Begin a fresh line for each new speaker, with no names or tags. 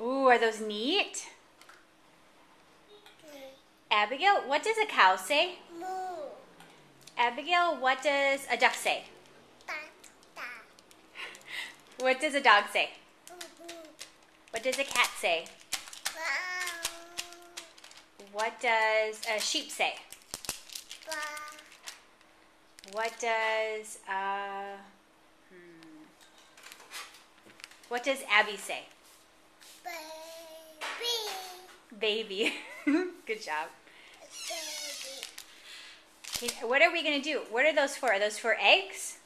Ooh, are those neat? Abigail, what does a cow say?
Moo.
Abigail, what does a duck say?
Da, da.
What does a dog say?
Boo, boo.
What does a cat say?
Wow.
What does a sheep say?
Ba.
What does what does Abby say?
Baby.
Baby. Good job.
Baby.
Okay, what are we gonna do? What are those for? Are those for eggs?